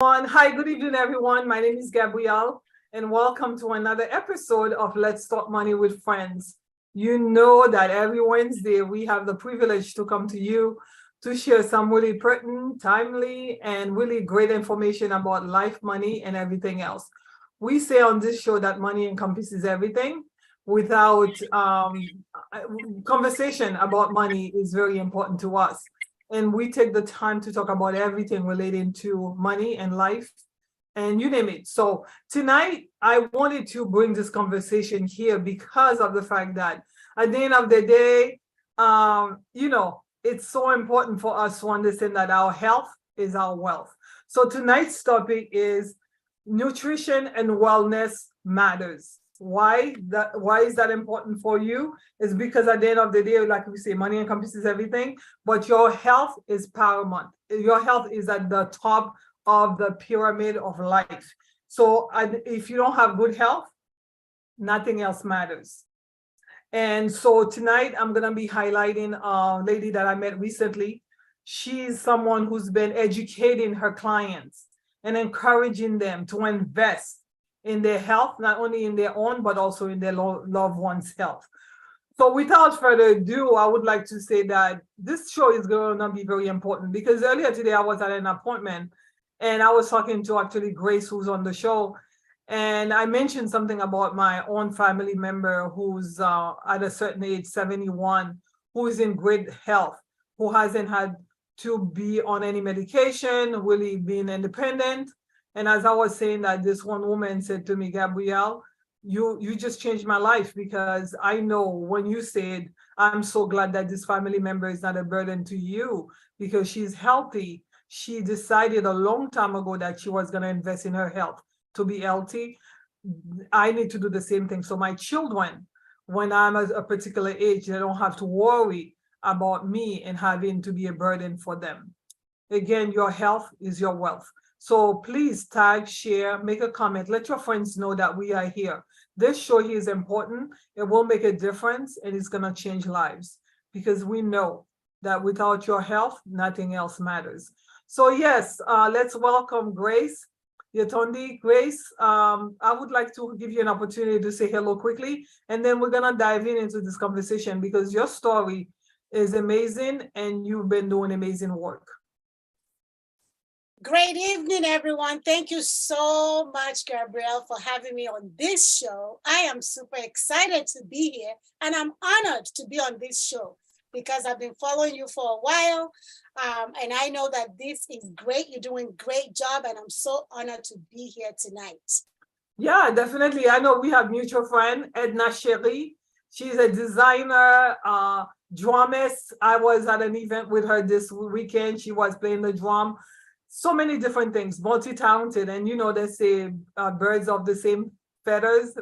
Hi, good evening, everyone. My name is Gabrielle, and welcome to another episode of Let's Talk Money with Friends. You know that every Wednesday we have the privilege to come to you to share some really pertinent, timely, and really great information about life, money, and everything else. We say on this show that money encompasses everything. Without conversation about money is very important to us, and we take the time to talk about everything relating to money and life and you name it. So tonight I wanted to bring this conversation here because of the fact that at the end of the day, it's so important for us to understand that our health is our wealth. So tonight's topic is nutrition and wellness matters. Why is that important for you? Is because at the end of the day, like we say, money encompasses everything, but your health is paramount. Your health is at the top of the pyramid of life. So if you don't have good health, nothing else matters. And so tonight I'm gonna be highlighting a lady that I met recently. She's someone who's been educating her clients and encouraging them to invest in their health, not only in their own, but also in their loved one's health. So without further ado, I would like to say that this show is going to be very important because earlier today I was at an appointment and I was talking to actually Grace, who's on the show. And I mentioned something about my own family member who's at a certain age, 71, who is in great health, who hasn't had to be on any medication, really being independent. And as I was saying that, this one woman said to me, Gabrielle, you just changed my life, because I know when you said, I'm so glad that this family member is not a burden to you because she's healthy. She decided a long time ago that she was going to invest in her health to be healthy. I need to do the same thing. So my children, when I'm at a particular age, they don't have to worry about me and having to be a burden for them. Again, your health is your wealth. So please tag, share, make a comment, let your friends know that we are here. This show here is important. It will make a difference and it's going to change lives, because we know that without your health, nothing else matters. So yes, let's welcome Grace. Yetunde. Grace, I would like to give you an opportunity to say hello quickly, and then we're going to dive into this conversation because your story is amazing and you've been doing amazing work. Great evening, everyone. Thank you so much, Gabrielle, for having me on this show. I am super excited to be here, and I'm honored to be on this show because I've been following you for a while, and I know that this is great. You're doing a great job, and I'm so honored to be here tonight. Yeah, definitely. I know we have mutual friend, Edna Sherry. She's a designer, drumist. I was at an event with her this weekend. She was playing the drum. So many different things, multi-talented. And they say birds of the same feathers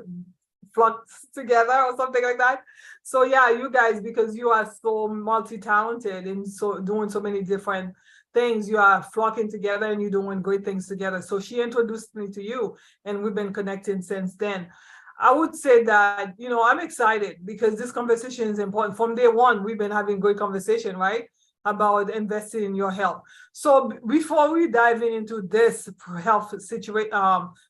flock together or something like that. So yeah, you guys, because you are so multi-talented and so doing so many different things, you are flocking together and you're doing great things together. So she introduced me to you and we've been connecting since then. I would say that, I'm excited because this conversation is important. From day one, we've been having great conversation, right? About investing in your health. So before we dive into this health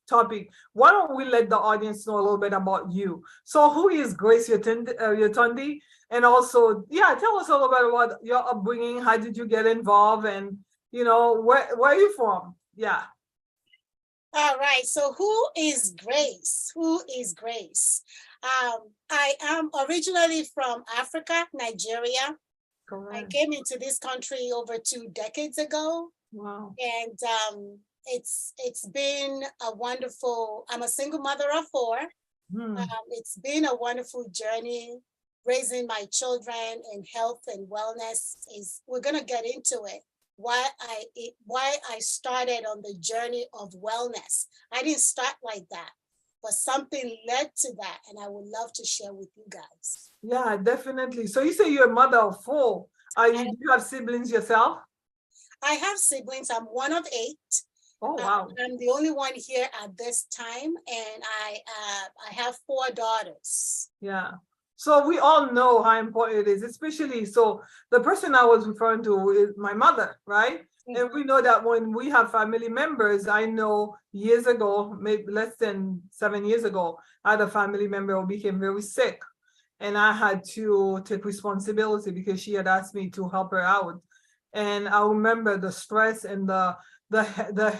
topic, why don't we let the audience know a little bit about you? So who is Grace Yetunde? And also, tell us a little bit about your upbringing. How did you get involved? And where are you from? Yeah. All right. So who is Grace? Who is Grace? I am originally from Africa, Nigeria. Correct. I came into this country over 2 decades ago. Wow. And it's been a wonderful, I'm a single mother of 4. It's been a wonderful journey raising my children, and health and wellness we're going to get into it. Why I started on the journey of wellness. I didn't start like that, but something led to that, and I would love to share with you guys. Yeah, definitely. So you say you're a mother of 4. Do you have siblings yourself? I have siblings. I'm one of 8. Oh, wow. I'm the only one here at this time, and I have 4 daughters. Yeah. So we all know how important it is, especially, so the person I was referring to is my mother, right? And we know that when we have family members, I know years ago, maybe less than 7 years ago, I had a family member who became very sick. And I had to take responsibility because she had asked me to help her out. And I remember the stress and the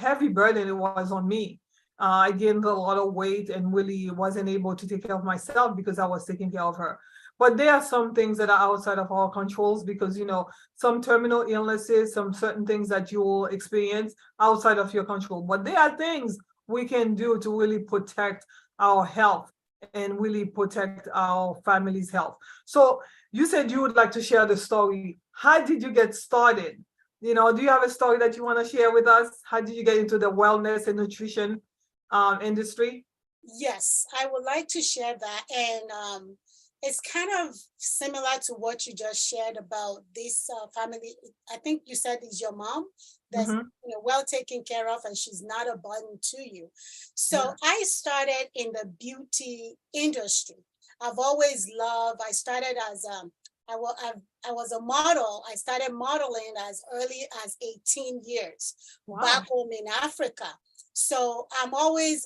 heavy burden it was on me. I gained a lot of weight and really wasn't able to take care of myself because I was taking care of her. But there are some things that are outside of our controls because, some terminal illnesses, some certain things that you will experience outside of your control. But there are things we can do to really protect our health and really protect our family's health. So you said you would like to share the story. How did you get started? Do you have a story that you want to share with us? How did you get into the wellness and nutrition industry? Yes, I would like to share that. And it's kind of similar to what you just shared about this family. I think you said is your mom that's well taken care of and she's not a burden to you. So I started in the beauty industry. I've always loved, I started as I was a model. I started modeling as early as 18 years back home in Africa. So I've always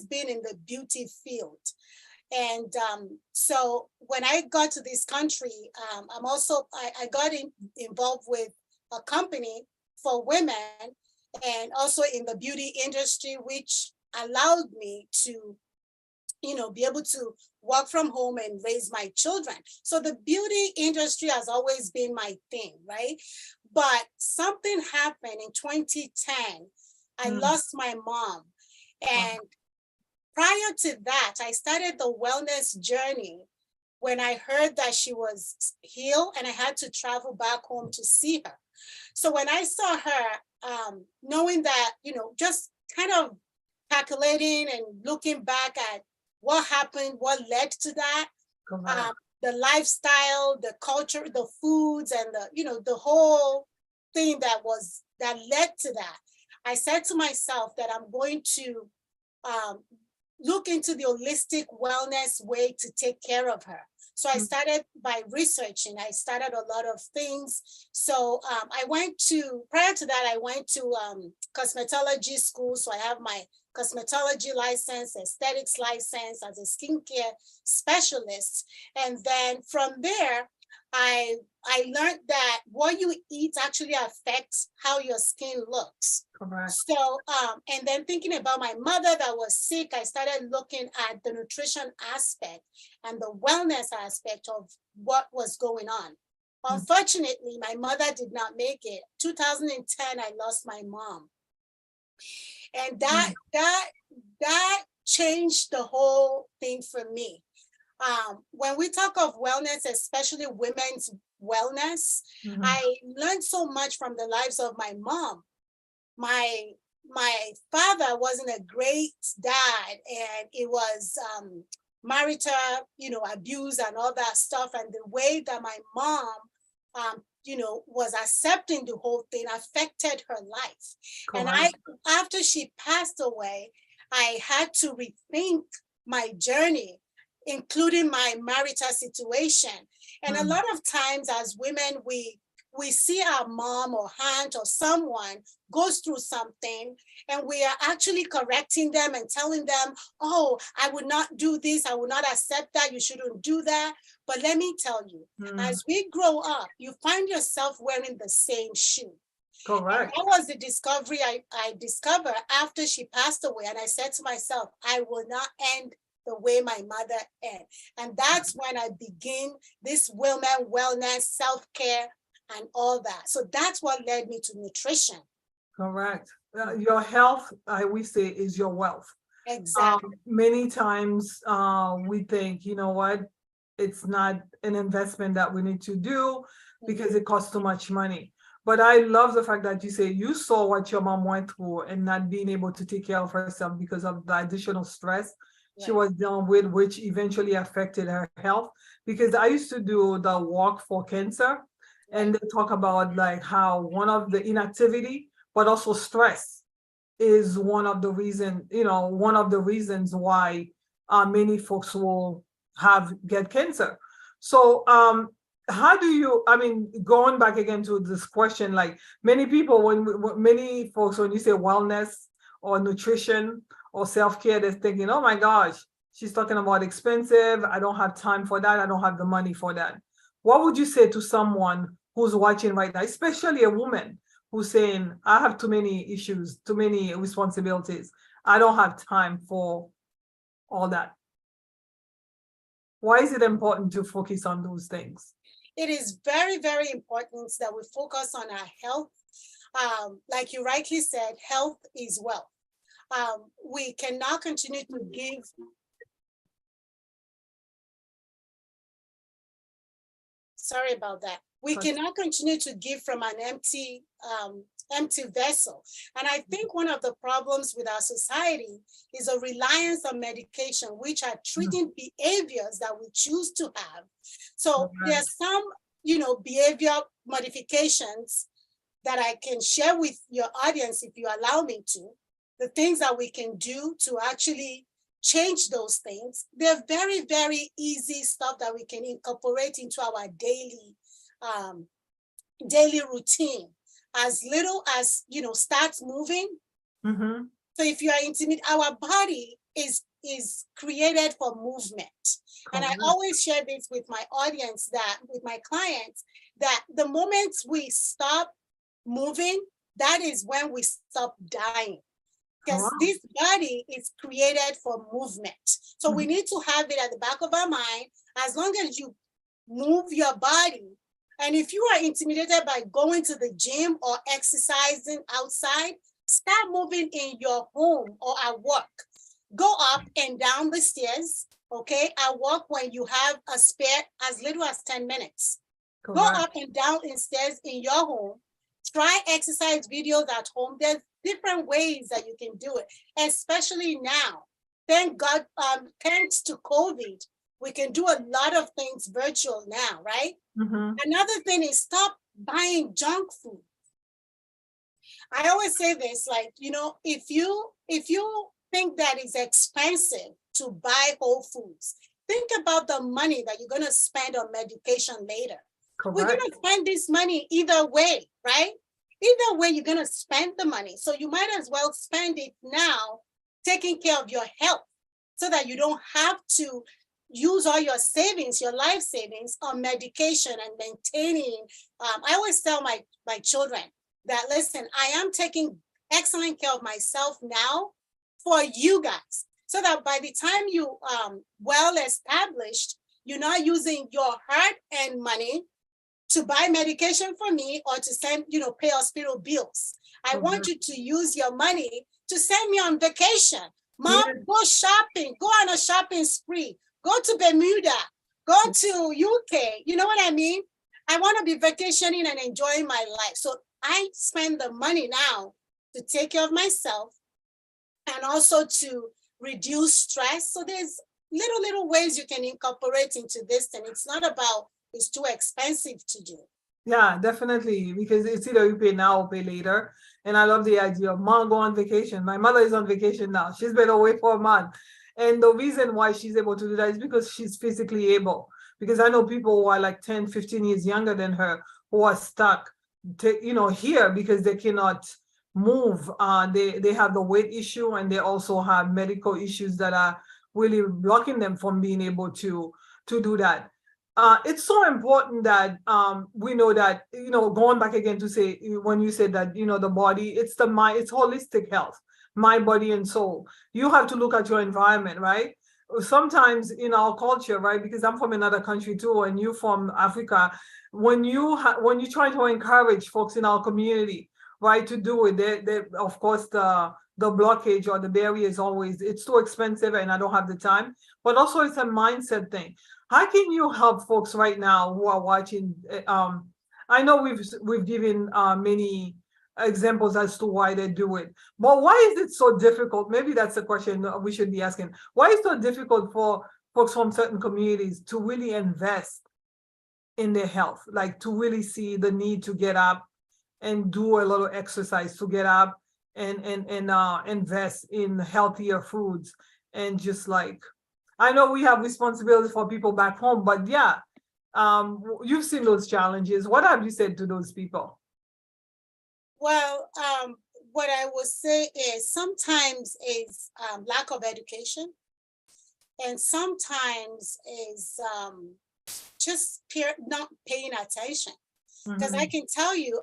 been in the beauty field. And so when I got to this country, I got involved with a company for women and also in the beauty industry, which allowed me to, be able to work from home and raise my children. So the beauty industry has always been my thing, right? But something happened in 2010. I lost my mom. And prior to that, I started the wellness journey when I heard that she was healed and I had to travel back home to see her. So when I saw her, knowing that, just kind of calculating and looking back at what happened, what led to that, the lifestyle, the culture, the foods, and the whole thing that led to that, I said to myself that I'm going to look into the holistic wellness way to take care of her. So I started by researching. I started a lot of things. So prior to that, I went to cosmetology school. So I have my cosmetology license, aesthetics license as a skincare specialist. And then from there, I learned that what you eat actually affects how your skin looks. Correct. So, and then thinking about my mother that was sick, I started looking at the nutrition aspect and the wellness aspect of what was going on. Unfortunately, my mother did not make it. 2010, I lost my mom. And that changed the whole thing for me. When we talk of wellness, especially women's wellness, I learned so much from the lives of my mom. My father wasn't a great dad, and it was marital, abuse and all that stuff. And the way that my mom, was accepting the whole thing affected her life. Correct. And after she passed away, I had to rethink my journey, including my marital situation. And a lot of times as women, we see our mom or aunt or someone goes through something, and we are actually correcting them and telling them, oh, I would not do this, I would not accept that, you shouldn't do that. But let me tell you, as we grow up, you find yourself wearing the same shoe. Correct. And that was the discovery I discovered after she passed away. And I said to myself, I will not end the way my mother ended. And that's when I begin this women wellness, self-care, and all that. So that's what led me to nutrition. Correct. Your health, we say, is your wealth. Exactly. Many times we think, you know what, it's not an investment that we need to do because it costs too much money. But I love the fact that you say you saw what your mom went through and not being able to take care of herself because of the additional stress she was dealing with, which eventually affected her health. Because I used to do the walk for cancer, and they talk about like how one of the inactivity, but also stress is one of the reasons why many folks will get cancer. So how do you, I mean, going back again to this question, like many people, many folks, when you say wellness or nutrition or self-care, they're thinking, oh my gosh, she's talking about expensive. I don't have time for that. I don't have the money for that. What would you say to someone who's watching right now, especially a woman who's saying, I have too many issues, too many responsibilities. I don't have time for all that. Why is it important to focus on those things? It is very, very important that we focus on our health. Like you rightly said, health is wealth. We cannot continue to give. Sorry about that. We cannot continue to give from an empty vessel. And I think one of the problems with our society is a reliance on medication, which are treating behaviors that we choose to have. So there's some, behavior modifications that I can share with your audience if you allow me to, the things that we can do to actually change those things. They're very, very easy stuff that we can incorporate into our daily routine. As little as, start moving. Mm-hmm. So if you are intimidated, our body is created for movement. And I always share this with my audience, that with my clients, that the moment we stop moving, that is when we stop dying. Because this body is created for movement. So we need to have it at the back of our mind. As long as you move your body, and if you are intimidated by going to the gym or exercising outside, start moving in your home or at work. Go up and down the stairs, okay? At work, when you have a spare, as little as 10 minutes. Correct. Go up and down in stairs in your home. Try exercise videos at home. There's different ways that you can do it, especially now. Thank God, thanks to COVID, we can do a lot of things virtual now, right? Mm-hmm. Another thing is stop buying junk food. I always say this, like, if you think that it's expensive to buy whole foods, think about the money that you're going to spend on medication later. Correct. We're going to spend this money either way, right? Either way, you're going to spend the money. So you might as well spend it now taking care of your health so that you don't have to use all your savings, your life savings, on medication and maintaining. I always tell my children that, listen, I am taking excellent care of myself now for you guys, so that by the time you well established, you're not using your hard-earned money to buy medication for me or to send, pay hospital bills. I want you to use your money to send me on vacation. Mom, go shopping, go on a shopping spree. Go to Bermuda, go to UK. You know what I mean? I want to be vacationing and enjoying my life. So I spend the money now to take care of myself and also to reduce stress. So there's little ways you can incorporate into this. And it's not about it's too expensive to do. Yeah, definitely. Because it's either you pay now or pay later. And I love the idea of mom go on vacation. My mother is on vacation now. She's been away for a month. And the reason why she's able to do that is because she's physically able. Because I know people who are like 10, 15 years younger than her who are stuck, here because they cannot move. They have the weight issue, and they also have medical issues that are really blocking them from being able to do that. It's so important that we know that, going back again to say, when you said that, the body, it's the mind, it's holistic health. Mind, body, and soul. You have to look at your environment, right? Sometimes in our culture, right? Because I'm from another country too, and you from Africa. When you try to encourage folks in our community, right, to do it, they of course the blockage or the barrier is always it's too expensive and I don't have the time. But also it's a mindset thing. How can you help folks right now who are watching? I know we've given many examples as to why they do it. But why is it so difficult? Maybe that's a question we should be asking. Why is it so difficult for folks from certain communities to really invest in their health, like to really see the need to get up and do a little exercise, to get up and invest in healthier foods, and just like, I know we have responsibilities for people back home, but yeah, You've seen those challenges. What have you said to those people? Well, what I would say is sometimes is lack of education, and sometimes is just not paying attention. Because I can tell you,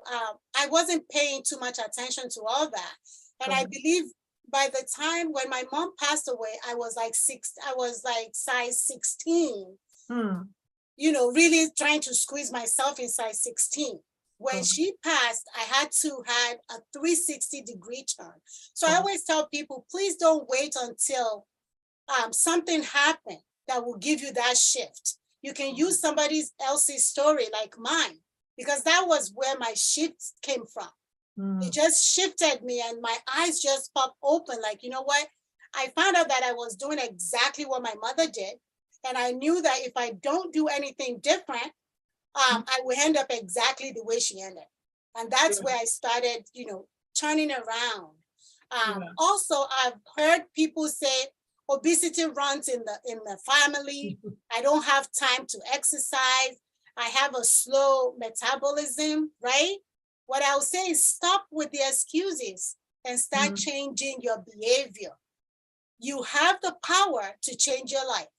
I wasn't paying too much attention to all that. And I believe by the time when my mom passed away, I was like size 16, really trying to squeeze myself in size 16. When she passed, I had to have a 360-degree turn. So I always tell people, please don't wait until something happened that will give you that shift. You can use somebody else's story like mine, because that was where my shift came from. It just shifted me and my eyes just popped open. Like, you know what? I found out that I was doing exactly what my mother did. And I knew that if I don't do anything different, I would end up exactly the way she ended. And that's where I started, turning around. Also, I've heard people say obesity runs in the family. I don't have time to exercise. I have a slow metabolism, right? What I'll say is stop with the excuses and start changing your behavior. You have the power to change your life,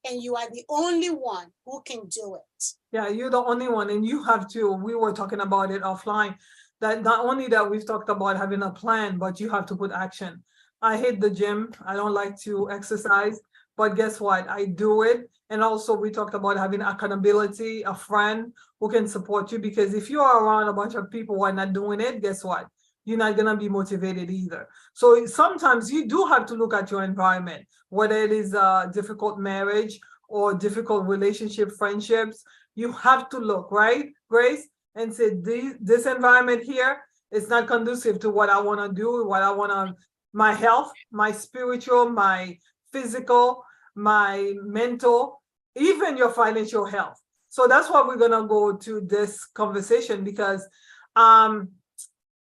and you are the only one who can do it. Yeah, you're the only one, and you have to. We were talking about it offline, that not only that we've talked about having a plan, but you have to put action. I hate the gym. I don't like to exercise, but guess what? I do it. And also we talked about having accountability, a friend who can support you, because if you are around a bunch of people who are not doing it, guess what? You're not going to be motivated either. So sometimes you do have to look at your environment, whether it is a difficult marriage or difficult relationship, friendships. You have to look, right, Grace, and say, this environment here is not conducive to what I want to do, what I want to, my health, my spiritual, my physical, my mental, even your financial health. So that's why we're going to go to this conversation, because on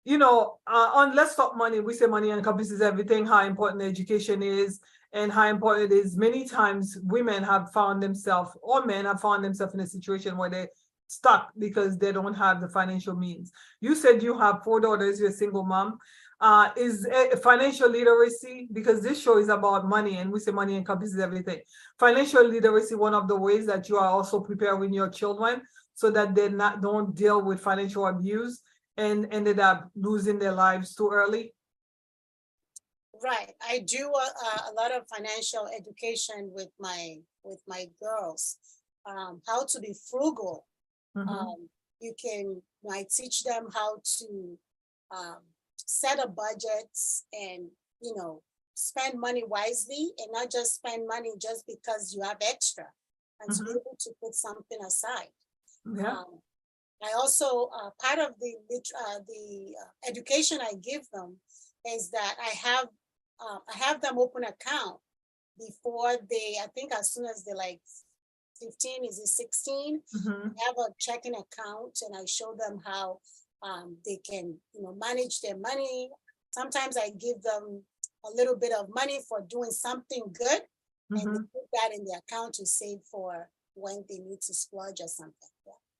Let's Talk Money, we say money encompasses everything, how important education is, and how important it is. Many times women have found themselves, or men have found themselves in a situation where they're stuck because they don't have the financial means. You said you have 4 daughters, you're a single mom. Is financial literacy, because this show is about money and we say money encompasses everything. Financial literacy, one of the ways that you are also preparing your children so that they don't deal with financial abuse and ended up losing their lives too early? Right. I do a lot of financial education with my girls, how to be frugal. I teach them how to set a budget and, spend money wisely, and not just spend money just because you have extra, and to be able to put something aside. Yeah. I also, part of the education I give them is that I have them open account before I think as soon as they're like 15, is it 16? I have a checking account, and I show them how they can, manage their money. Sometimes I give them a little bit of money for doing something good, and they put that in the account to save for when they need to splurge or something.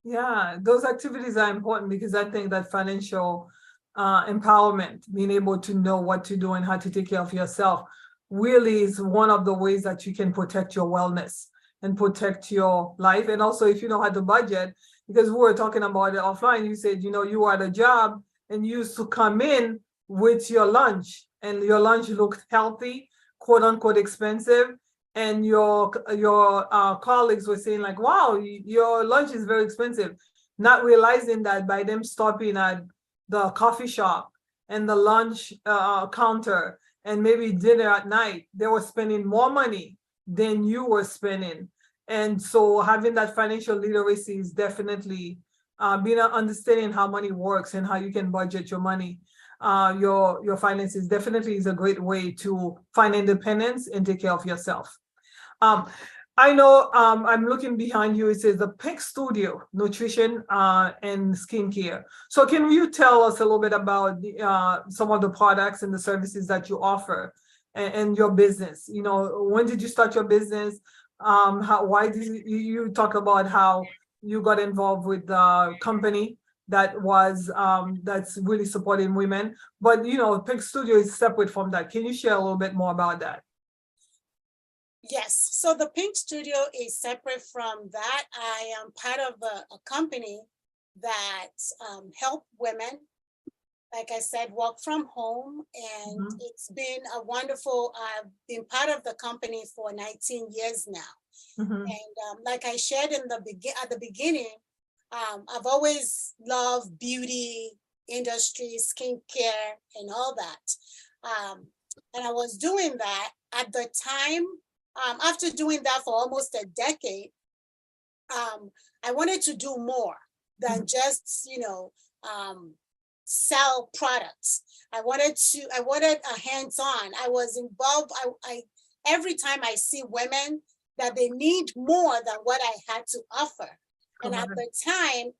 Yeah, those activities are important, because I think that financial empowerment, being able to know what to do and how to take care of yourself, really is one of the ways that you can protect your wellness and protect your life. And also, if you know how to budget, because we were talking about it offline, you said, you were at a job and you used to come in with your lunch, and your lunch looked healthy, quote unquote expensive. And your colleagues were saying like, wow, your lunch is very expensive, not realizing that by them stopping at the coffee shop and the lunch counter and maybe dinner at night, they were spending more money than you were spending. And so having that financial literacy is definitely understanding how money works and how you can budget your money, your finances, definitely is a great way to find independence and take care of yourself. I know I'm looking behind you. It says the Pink Studio Nutrition and Skincare. So can you tell us a little bit about some of the products and the services that you offer and your business? When did you start your business? Why did you talk about how you got involved with the company that was that's really supporting women. But you know, Pink Studio is separate from that. Can you share a little bit more about that? Yes, so the Pink Studio is separate from that. I am part of a company that help women, like I said, work from home, and Mhm. it's been a wonderful. I've been part of the company for 19 years now, Mhm. and like I shared in at the beginning, I've always loved beauty industry, skincare, and all that. And I was doing that at the time. After doing that for almost a decade, I wanted to do more than just, sell products. I wanted a hands-on. I was involved. Every time I see women that they need more than what I had to offer. And at Correct. the time,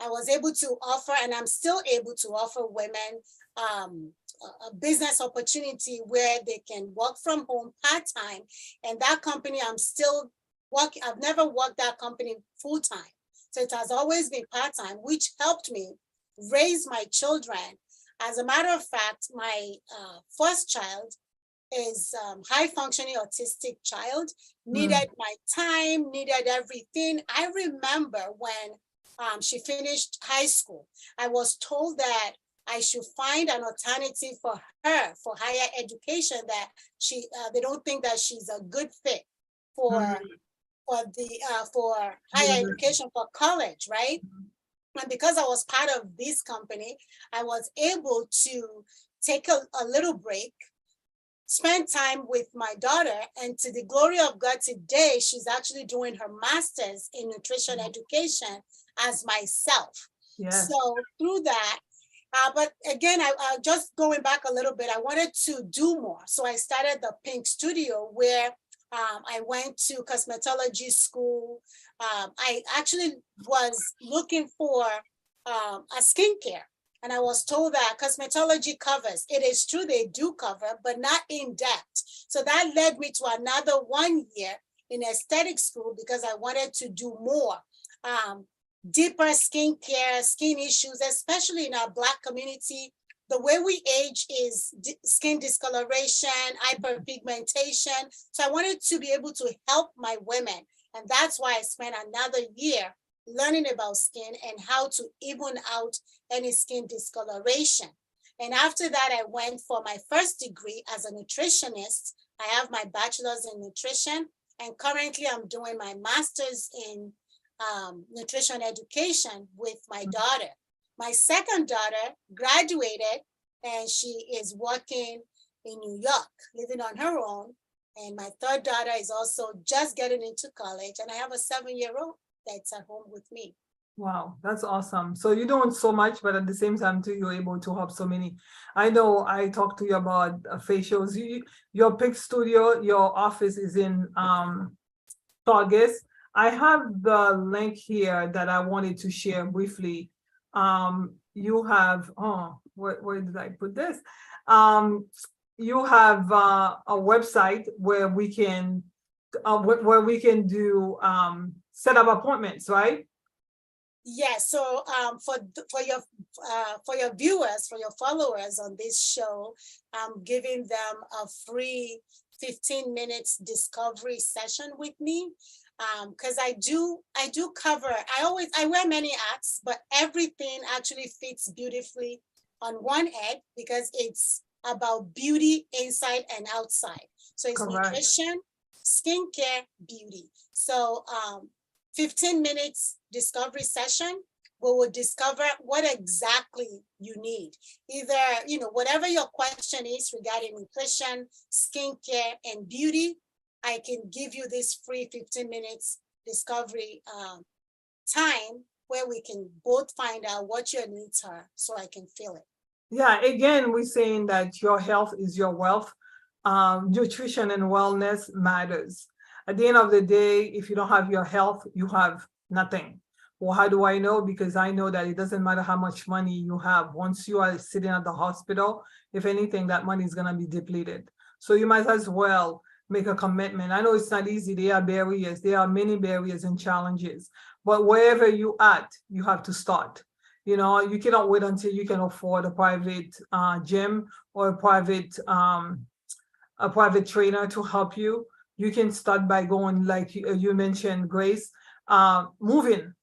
I was able to offer, and I'm still able to offer women a business opportunity where they can work from home part-time. And that company, I'm still working. I've never worked that company full-time. So it has always been part-time, which helped me raise my children. As a matter of fact, my first child is high functioning autistic child, Mm. needed my time, needed everything. I remember when she finished high school, I was told that I should find an alternative for her for higher education, that they don't think that she's a good fit for Mm. for higher University. education, for college, right? And because I was part of this company, I was able to take a little break, spend time with my daughter, and to the glory of God, today she's actually doing her master's in nutrition education as myself. Yes. So through that, but again, I just going back a little bit, I wanted to do more. So I started the Pink Studio, where I went to cosmetology school. I actually was looking for a skincare. And I was told that cosmetology covers. It is true, they do cover, but not in depth. So that led me to another 1 year in aesthetic school, because I wanted to do more. Deeper skincare, skin issues, especially in our Black community. The way we age is skin discoloration, hyperpigmentation. So I wanted to be able to help my women. And that's why I spent another year learning about skin and how to even out any skin discoloration. And after that, I went for my first degree as a nutritionist. I have my bachelor's in nutrition, and currently I'm doing my master's in nutrition education with my daughter. My second daughter graduated, and she is working in New York, living on her own. And my third daughter is also just getting into college, and I have a 7-year-old that's at home with me. Wow, that's awesome. So you're doing so much, but at the same time too, you're able to help so many. I know I talked to you about facials. Your Pink Studio, your office is in August. I have the link here that I wanted to share briefly. You have, where did I put this? You have a website where we can do set up appointments, right? Yes, so for your viewers, for your followers on this show, I'm giving them a free 15 minutes discovery session with me. Because I do cover, I wear many hats, but everything actually fits beautifully on one head, because it's about beauty inside and outside. So it's Correct. nutrition, skincare, beauty. So 15 minutes discovery session, we will discover what exactly you need. Either, whatever your question is regarding nutrition, skincare, and beauty, I can give you this free 15 minutes discovery time, where we can both find out what your needs are, so I can fill it. Yeah, again, we're saying that your health is your wealth. Nutrition and wellness matters. At the end of the day, if you don't have your health, you have nothing. Well, how do I know? Because I know that it doesn't matter how much money you have. Once you are sitting at the hospital, if anything, that money is going to be depleted. So you might as well make a commitment. I know it's not easy. There are barriers. There are many barriers and challenges. But wherever you at, you have to start. You know, you cannot wait until you can afford a private gym or a private trainer to help you. You can start by going, like you mentioned, Grace, moving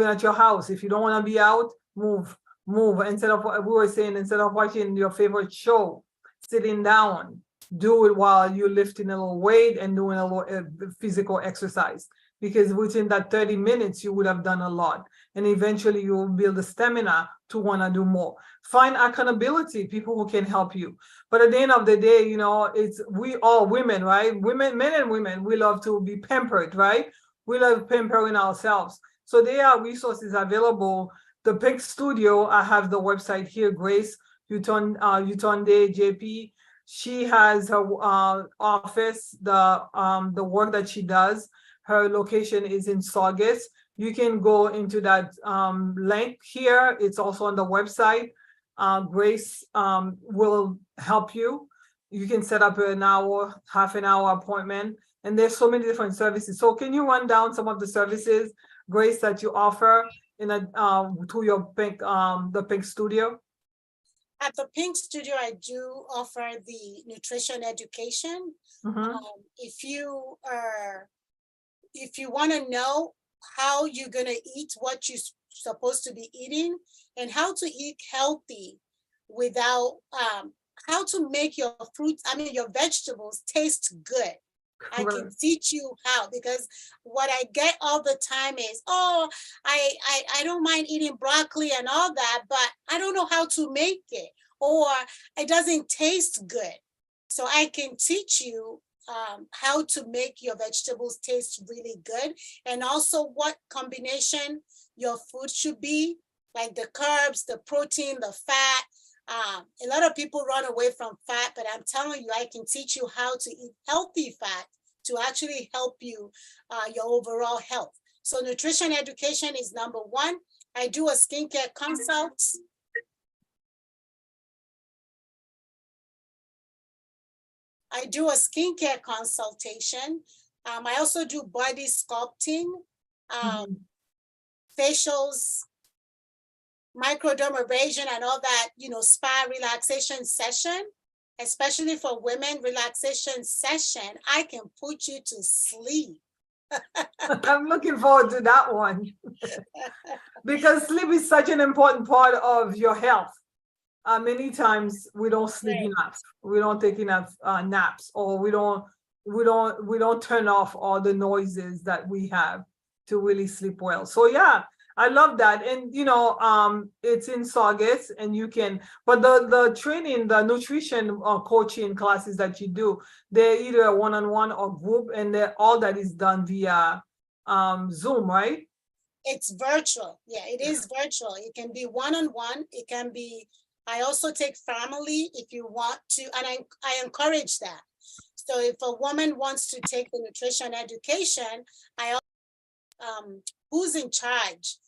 at your house. If you don't want to be out, move. Instead of what we were saying, instead of watching your favorite show, sitting down, do it while you're lifting a little weight and doing a little physical exercise. Because within that 30 minutes, you would have done a lot. And eventually you will build the stamina to want to do more. Find accountability, people who can help you. But at the end of the day, you know, it's we all women, right? Women, men and women, we love to be pampered, right? We love pampering ourselves. So there are resources available. The Pink Studio, I have the website here, Grace Yetunde JP. She has her office, the work that she does. Her location is in Saugus. You can go into that link here. It's also on the website. Grace will help you. You can set up an hour, half an hour appointment, and there's so many different services. So can you run down some of the services, Grace, that you offer in a to your the Pink Studio? At the Pink Studio, I do offer the nutrition education. If you want to know how you're going to eat what you're supposed to be eating and how to eat healthy without how to make your fruits, your vegetables taste good. I can teach you how, because what I get all the time is, oh, I don't mind eating broccoli and all that, but I don't know how to make it, or it doesn't taste good. So I can teach you how to make your vegetables taste really good, and also what combination your food should be, like the carbs, the protein, the fat. A lot of people run away from fat, but I'm telling you, I can teach you how to eat healthy fat to actually help you, your overall health. So nutrition education is number one. I do a skincare consult. I do a skincare consultation. I also do body sculpting, facials, microdermabrasion, and all that, spa relaxation session, especially for women, relaxation session. I can put you to sleep. I'm looking forward to that one. Because sleep is such an important part of your health. Many times we don't sleep enough. We don't take enough naps, or we don't turn off all the noises that we have to really sleep well. So yeah, I love that. And it's in Saugus, and you can, but the training, the nutrition coaching classes that you do, they're either a one-on-one or group, and all that is done via Zoom, right? It's virtual. Yeah, it is virtual. It can be one-on-one. It can be, I also take family if you want to, and I encourage that. So if a woman wants to take the nutrition education, who's in charge?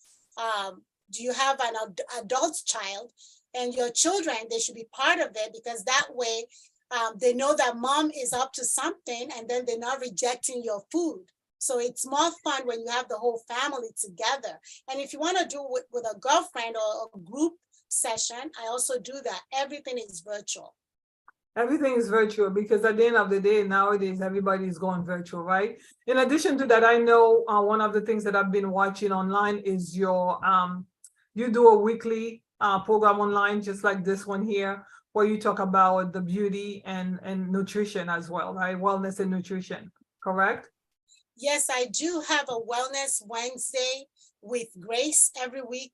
Do you have an adult child? And your children, they should be part of it, because that way they know that mom is up to something, and then they're not rejecting your food. So it's more fun when you have the whole family together. And if you want to do it with a girlfriend or a group session, I also do that. Everything is virtual. Everything is virtual, because at the end of the day, nowadays, everybody's going virtual, right? In addition to that, I know one of the things that I've been watching online is your, you do a weekly program online, just like this one here, where you talk about the beauty and nutrition as well, right? Wellness and nutrition, correct? Yes, I do have a Wellness Wednesday with Grace every week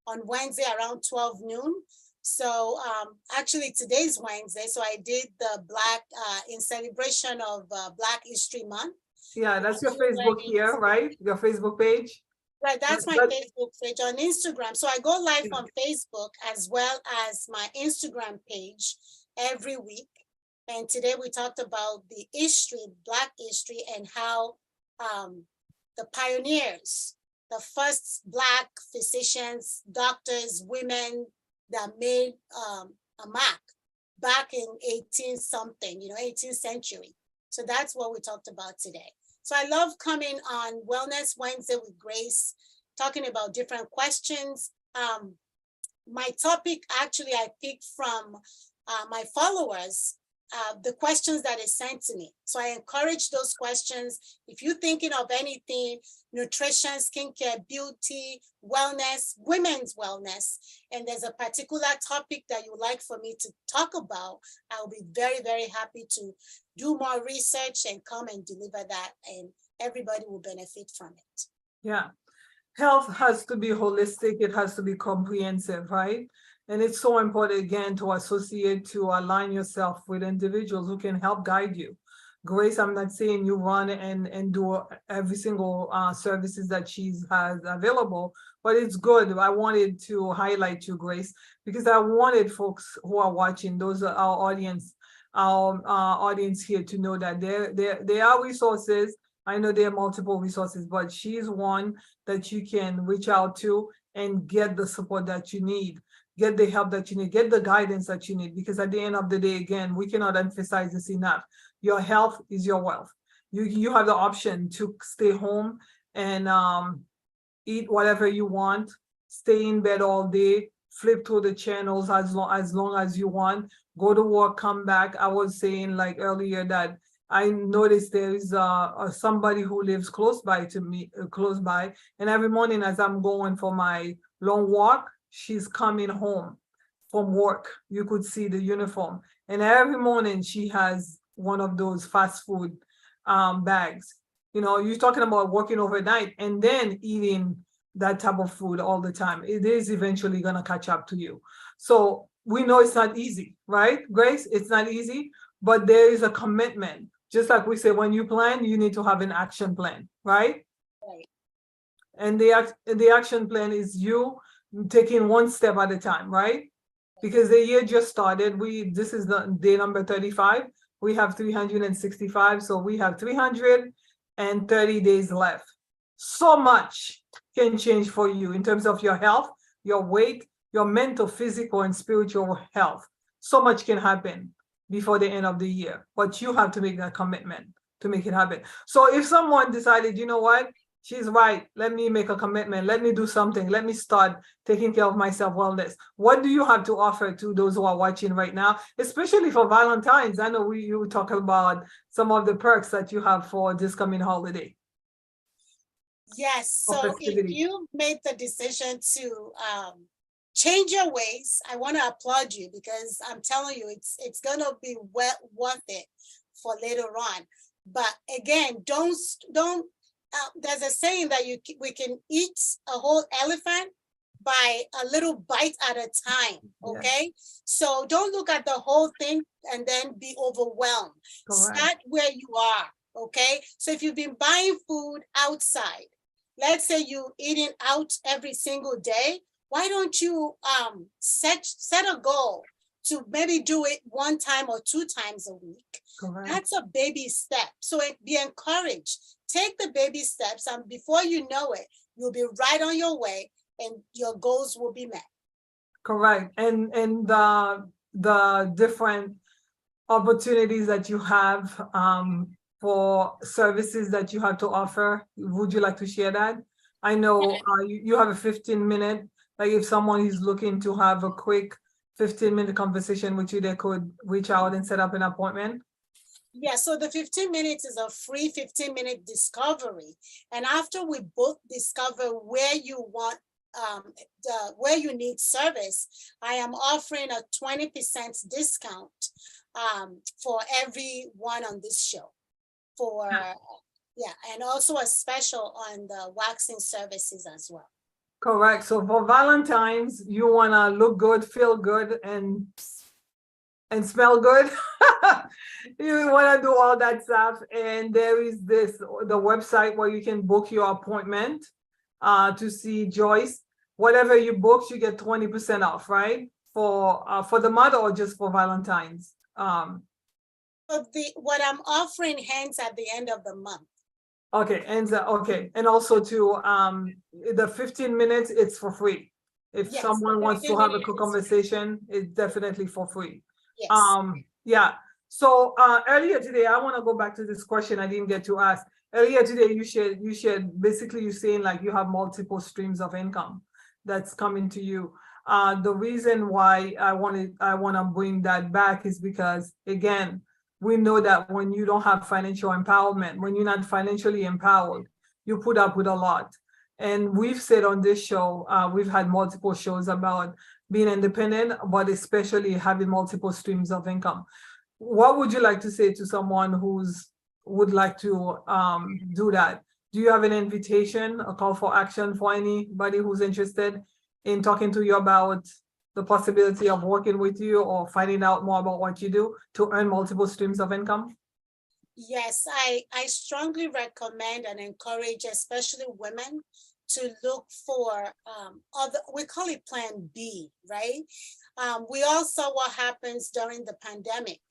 on Wednesday around 12 noon. So actually today's Wednesday, so I did the Black, in celebration of Black History Month. Yeah, that's your Facebook here, right? Your Facebook page? Right, that's my Facebook page. On Instagram. So I go live on Facebook as well as my Instagram page every week. And today we talked about the history, Black history, and how the pioneers, the first Black physicians, doctors, women that made a mark back in 18th century. So that's what we talked about today. So I love coming on Wellness Wednesday with Grace, talking about different questions. My topic, actually, I picked from my followers, the questions that is sent to me. So I encourage those questions. If you're thinking of anything, nutrition, skincare, beauty, wellness, women's wellness, and there's a particular topic that you would like for me to talk about, I'll be very, very happy to do more research and come and deliver that, and everybody will benefit from it. Yeah. Health has to be holistic. It has to be comprehensive, right? And it's so important, again, to associate, to align yourself with individuals who can help guide you. Grace, I'm not saying you run and do every single services that she has available, but it's good. I wanted to highlight you, Grace, because I wanted folks who are watching, those are our audience here, to know that there are resources. I know there are multiple resources, but she's one that you can reach out to and get the support that you need, get the help that you need, get the guidance that you need, because at the end of the day, again, we cannot emphasize this enough. Your health is your wealth. You have the option to stay home and eat whatever you want, stay in bed all day, flip through the channels as long as you want, go to work, come back. I was saying like earlier that I noticed there is somebody who lives close by to me, and every morning as I'm going for my long walk, she's coming home from work. You could see the uniform, and every morning she has one of those fast food bags. You know, you're talking about working overnight and then eating that type of food all the time. It is eventually gonna catch up to you. So we know it's not easy, right, Grace? It's not easy, but there is a commitment. Just like we say, when you plan, you need to have an action plan, right? Right. And the action plan is you taking one step at a time, right? Because the year just started. This is the day number 35. We have 365, so we have 330 days left. So much can change for you in terms of your health, your weight, your mental, physical, and spiritual health. So much can happen before the end of the year, but you have to make that commitment to make it happen. So if someone decided, you know what, she's right, let me make a commitment, let me do something, let me start taking care of myself, wellness, what do you have to offer to those who are watching right now, especially for Valentine's? I know you talk about some of the perks that you have for this coming holiday. Yes, so if you made the decision to change your ways, I want to applaud you, because I'm telling you, it's gonna be worth it for later on. But again, don't. There's a saying that we can eat a whole elephant by a little bite at a time. Okay, yeah. So don't look at the whole thing and then be overwhelmed. Correct. Start where you are. Okay, so if you've been buying food outside, let's say you're eating out every single day, why don't you set a goal to maybe do it 1 time or 2 times a week? Correct. That's a baby step. So be encouraged. Take the baby steps, and before you know it, you'll be right on your way and your goals will be met. Correct. And the different opportunities that you have for services that you have to offer, would you like to share that? I know you have a 15-minute, like if someone is looking to have a quick 15-minute conversation with you, they could reach out and set up an appointment. Yeah, so the 15 minutes is a free 15-minute discovery. And after we both discover where you want, where you need service, I am offering a 20% discount for everyone on this show. And also a special on the waxing services as well. Correct. So for Valentine's, you want to look good, feel good, and smell good. You want to do all that stuff. And there is the website where you can book your appointment to see Joyce. Whatever you book, you get 20% off, right? For the month or just for Valentine's? What I'm offering ends at the end of the month. Okay, okay. And also to the 15 minutes, it's for free. If someone wants to have a quick conversation, it's definitely for free. Yes. Yeah. So earlier today, I want to go back to this question I didn't get to ask. Earlier today, you shared basically you saying like you have multiple streams of income that's coming to you. The reason why I want to bring that back is because again, we know that when you don't have financial empowerment, when you're not financially empowered, you put up with a lot. And we've said on this show, we've had multiple shows about being independent, but especially having multiple streams of income. What would you like to say to someone who's would like to do that? Do you have an invitation, a call for action for anybody who's interested in talking to you about the possibility of working with you or finding out more about what you do to earn multiple streams of income? Yes, I strongly recommend and encourage, especially women, to look for other, we call it plan B, right? We all saw what happens during the pandemic.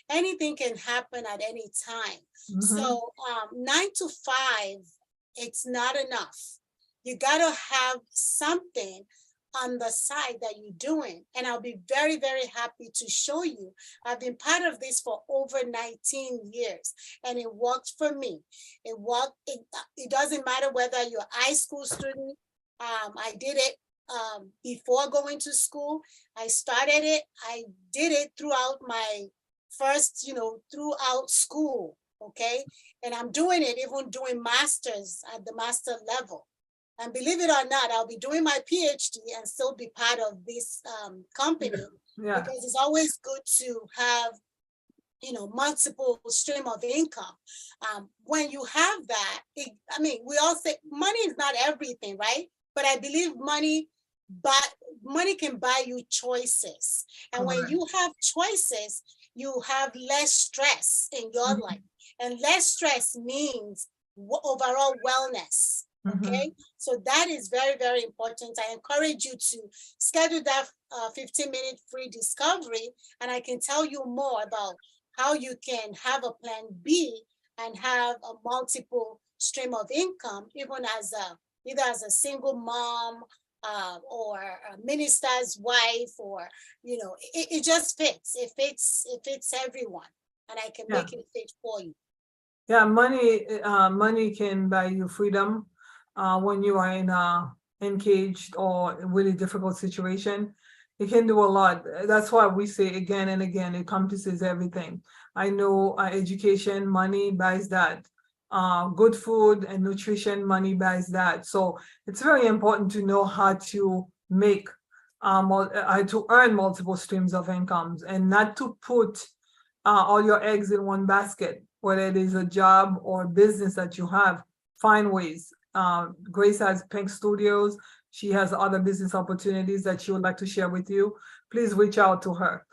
Anything can happen at any time. Mhm. So 9 to 5, it's not enough. You gotta have something on the side that you're doing. And I'll be very, very happy to show you. I've been part of this for over 19 years and it worked for me. It doesn't matter whether you're a high school student. I did it before going to school. I started it. I did it throughout my first, throughout school. Okay. And I'm doing it, even doing masters at the master level. And believe it or not, I'll be doing my PhD and still be part of this company Yeah. because it's always good to have, multiple stream of income. When you have that, we all say money is not everything, right? But I believe money can buy you choices. And when you have choices, you have less stress in your life. And less stress means overall wellness. Okay, so that is very, very important. I encourage you to schedule that 15-minute free discovery, and I can tell you more about how you can have a plan B and have a multiple stream of income, even either as a single mom or a minister's wife, or it just fits. It fits everyone, and I can make it fit for you. Yeah, money can buy you freedom when you are in a engaged or really difficult situation. It can do a lot. That's why we say again and again, it encompasses everything. I know education, money buys that. Good food and nutrition, money buys that. So it's very important to know how to make, to earn multiple streams of incomes and not to put all your eggs in one basket, whether it is a job or business that you have. Find ways. Grace has Pink Studios. She has other business opportunities that she would like to share with you. Please reach out to her.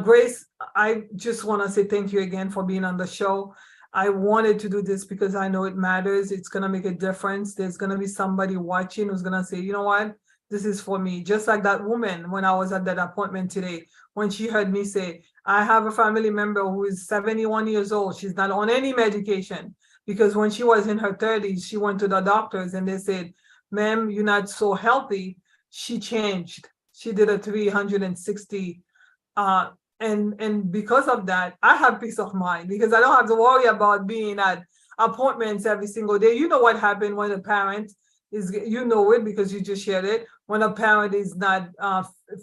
Grace, I just want to say thank you again for being on the show. I wanted to do this because I know it matters. It's going to make a difference. There's going to be somebody watching who's going to say, you know what? This is for me. Just like that woman when I was at that appointment today, when she heard me say, I have a family member who is 71 years old. She's not on any medication because when she was in her 30s, she went to the doctors and they said, ma'am, you're not so healthy. She changed. She did a 360. And because of that, I have peace of mind because I don't have to worry about being at appointments every single day. You know what happened when a parent is, you know it because you just shared it. When a parent is not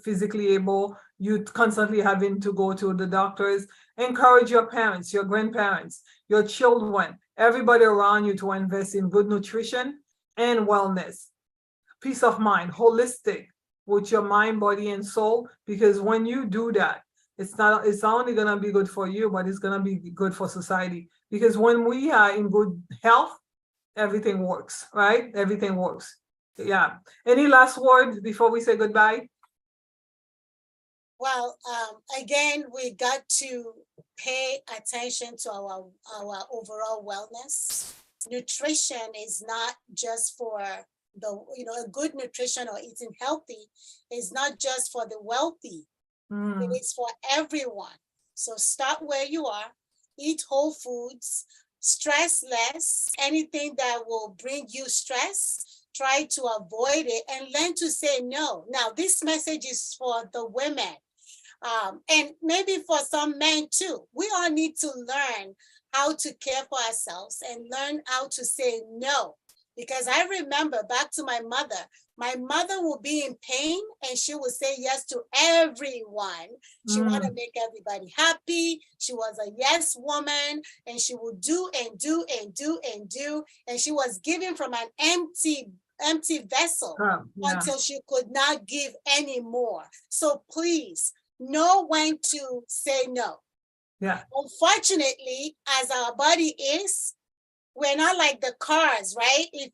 physically able, you constantly having to go to the doctors. Encourage your parents, your grandparents, your children, everybody around you to invest in good nutrition and wellness. Peace of mind, holistic with your mind, body, and soul. Because when you do that, it's not only gonna be good for you, but it's gonna be good for society. Because when we are in good health, everything works, right? Everything works. Yeah. Any last words before we say goodbye? Well, again, we got to pay attention to our overall wellness. Nutrition is not just for a good nutrition or eating healthy is not just for the wealthy. It is for everyone. So start where you are, eat whole foods, stress less. Anything that will bring you stress, try to avoid it and learn to say no. Now, this message is for the women. And maybe for some men too, we all need to learn how to care for ourselves and learn how to say no. Because I remember back to my mother will be in pain and she would say yes to everyone. She wanted to make everybody happy. She was a yes woman and she would do and do and do and do. And she was giving from an empty vessel until she could not give anymore. So please know when to say no. Yeah. Unfortunately, as our body is, we're not like the cars, right? If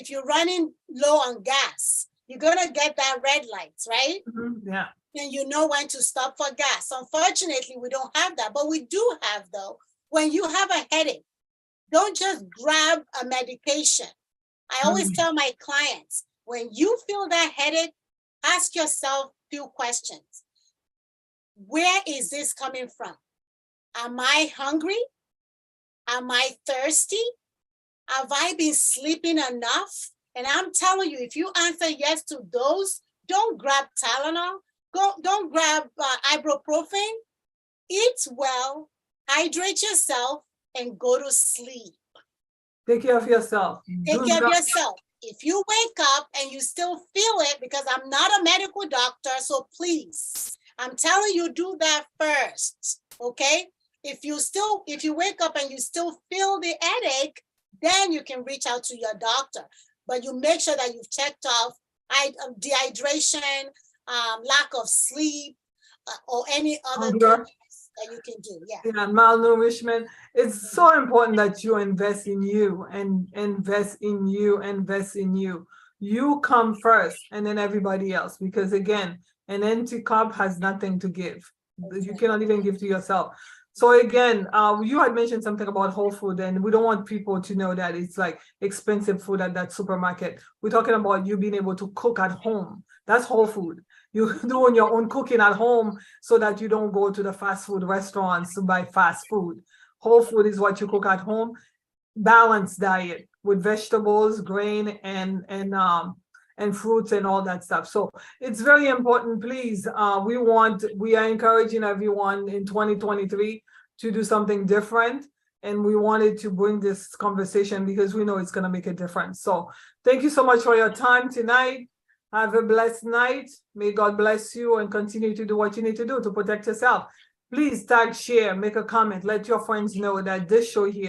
you're running low on gas, you're gonna get that red lights, right? Yeah. And you know when to stop for gas. Unfortunately, we don't have that, but we do have though. When you have a headache, don't just grab a medication. I always tell my clients, when you feel that headache, ask yourself a few questions. Where is this coming from? Am I hungry? Am I thirsty? Have I been sleeping enough? And I'm telling you, if you answer yes to those, don't grab Tylenol. Don't grab ibuprofen. Eat well, hydrate yourself, and go to sleep. Take care of yourself. Take care of yourself. If you wake up and you still feel it, because I'm not a medical doctor, so please, I'm telling you, do that first, okay? If you wake up and you still feel the headache, then you can reach out to your doctor. But you make sure that you've checked off dehydration, lack of sleep, or any other thing that you can do. Yeah, malnourishment. It's so important that you invest in you and invest in you. You come first and then everybody else, because again, an empty cup has nothing to give. You cannot even give to yourself. So again, you had mentioned something about whole food, and we don't want people to know that it's like expensive food at that supermarket. We're talking about you being able to cook at home. That's whole food. You're doing your own cooking at home so that you don't go to the fast food restaurants to buy fast food. Whole food is what you cook at home. Balanced diet with vegetables, grain, and fruits and all that stuff. So it's very important. Please, we are encouraging everyone in 2023 to do something different. And we wanted to bring this conversation because we know it's going to make a difference. So thank you so much for your time tonight. Have a blessed night. May God bless you and continue to do what you need to do to protect yourself. Please tag, share, make a comment, let your friends know that this show here